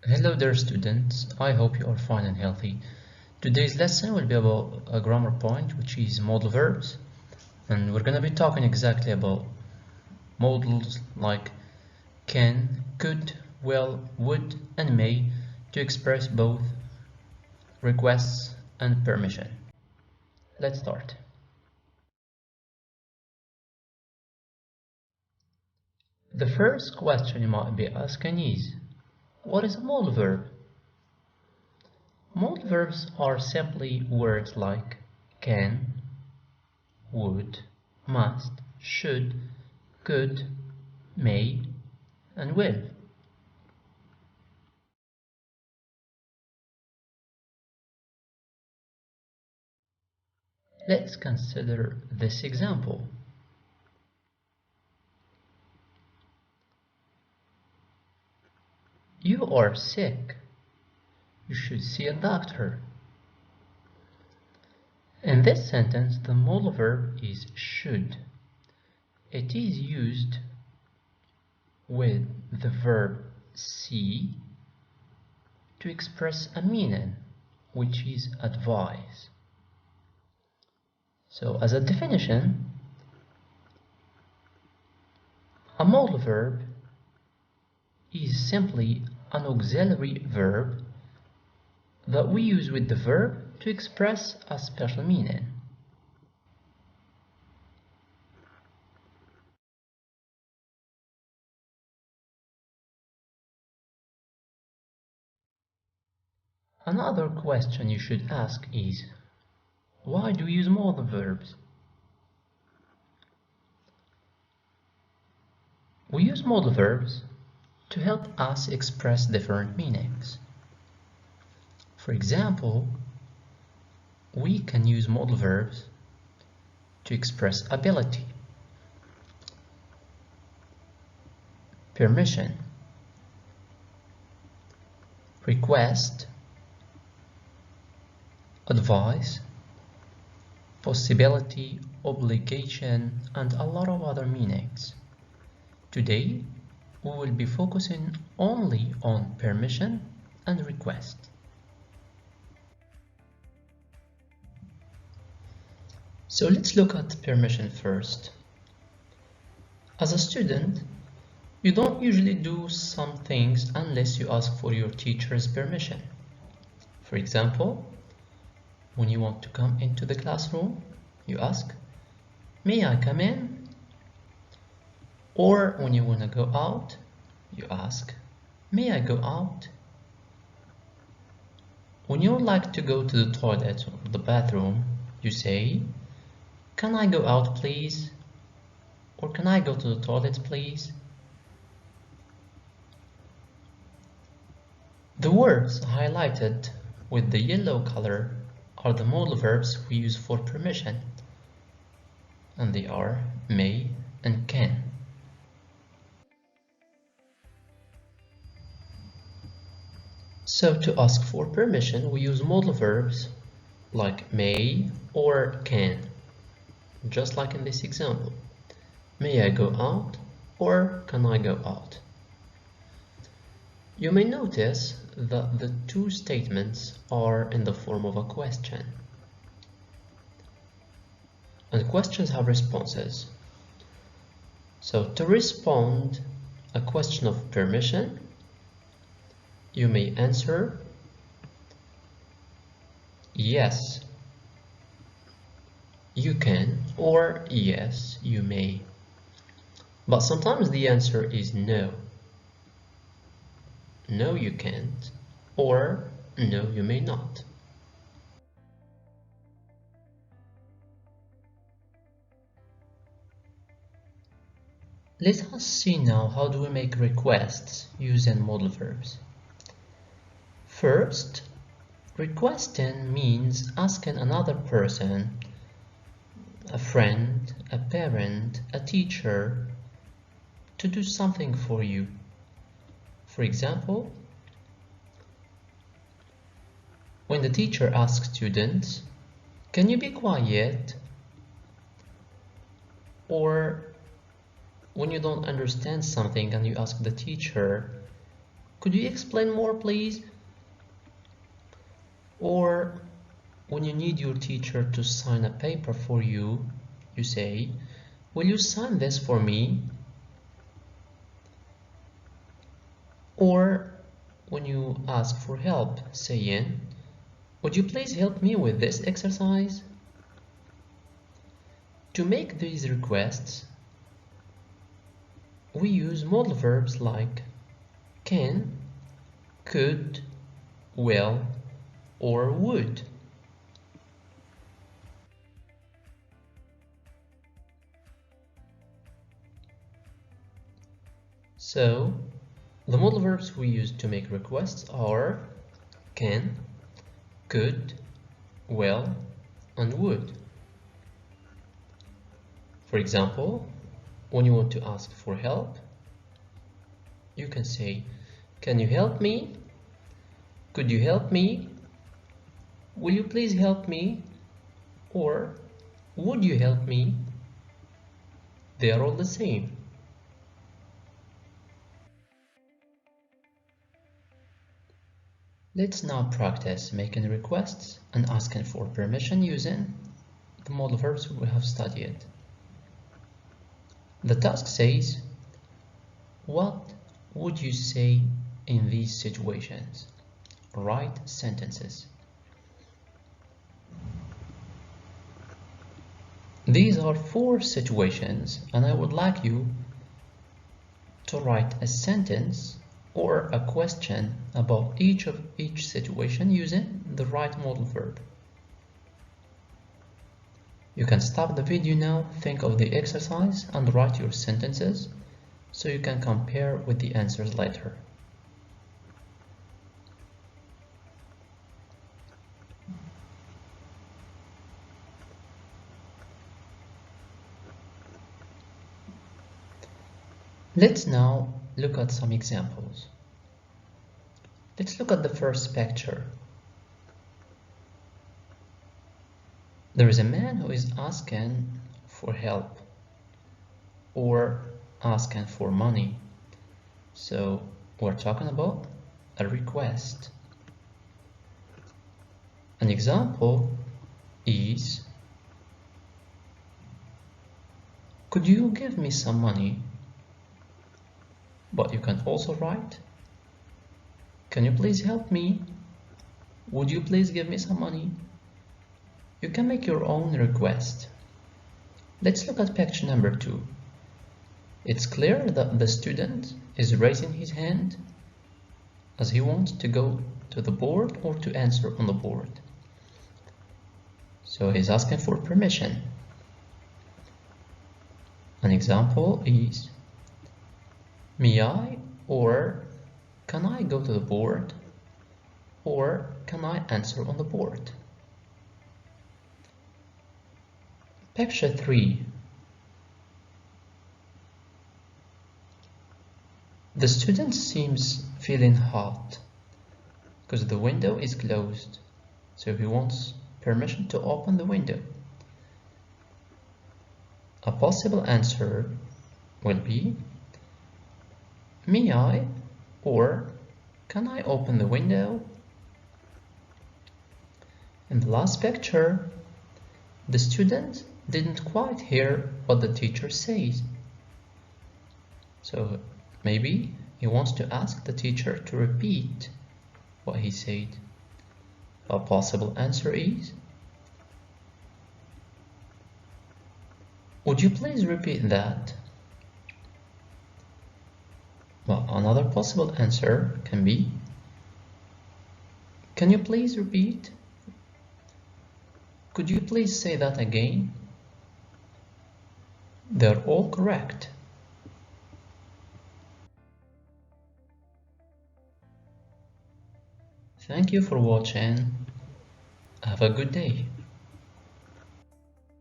Hello there students, I hope you are fine and healthy. Today's lesson will be about a grammar point which is modal verbs, and we're going to be talking exactly about modals like can, could, will, would and may to express both requests and permission. Let's start. The first question you might be asking is, what is a modal verb? Modal verbs are simply words like can, would, must, should, could, may, and will. Let's consider this example. You are sick. You should see a doctor. In this sentence, the modal verb is should. It is used with the verb see to express a meaning, which is advise. So, as a definition, a modal verb is simply an auxiliary verb that we use with the verb to express a special meaning. Another question you should ask is, why do we use modal verbs? We use modal verbs to help us express different meanings. For example, we can use modal verbs to express ability, permission, request, advice, possibility, obligation, and a lot of other meanings. Today, we will be focusing only on permission and request. So let's look at permission first. As a student, you don't usually do some things unless you ask for your teacher's permission. For example, when you want to come into the classroom, you ask, "May I come in?" Or when you want to go out, you ask, "May I go out?" When you would like to go to the toilet or the bathroom, you say, "Can I go out, please?" Or "Can I go to the toilet, please?" The words highlighted with the yellow color are the modal verbs we use for permission, and they are may and can. So to ask for permission, we use modal verbs like may or can, just like in this example. May I go out or can I go out? You may notice that the two statements are in the form of a question. And questions have responses. So to respond a question of permission, you may answer yes, you can, or yes, you may. But sometimes the answer is no. No, you can't, or no, you may not. Let us see now how do we make requests using modal verbs. First, requesting means asking another person, a friend, a parent, a teacher, to do something for you. For example, when the teacher asks students, "Can you be quiet?" Or when you don't understand something and you ask the teacher, Could you explain more, please? Or when you need your teacher to sign a paper for you, you say, will you sign this for me? Or when you ask for help, saying, would you please help me with this exercise? To make these requests, we use modal verbs like can, could, will, or would. So, the modal verbs we use to make requests are can, could, will, and would. For example, when you want to ask for help, you can say, can you help me? Could you help me? Will you please help me? Or would you help me? They are all the same. Let's now practice making requests and asking for permission using the modal verbs we have studied. The task says, what would you say in these situations? Write sentences. These are 4 situations, and I would like you to write a sentence or a question about each situation using the right modal verb. You can stop the video now, think of the exercise, and write your sentences so you can compare with the answers later. Let's now look at some examples. Let's look at the first picture. There is a man who is asking for help or asking for money. So we're talking about a request. An example is, could you give me some money? But you can also write, can you please help me? Would you please give me some money? You can make your own request. Let's look at picture number 2. It's clear that the student is raising his hand as he wants to go to the board or to answer on the board. So he's asking for permission. An example is, may I, or can I go to the board, or can I answer on the board? Picture 3. The student seems feeling hot because the window is closed, so he wants permission to open the window. A possible answer will be, may I, or can I open the window? In the last picture, the student didn't quite hear what the teacher says. So maybe he wants to ask the teacher to repeat what he said. A possible answer is, would you please repeat that? Well, another possible answer can be, can you please repeat? Could you please say that again? They're all correct. Thank you for watching. Have a good day.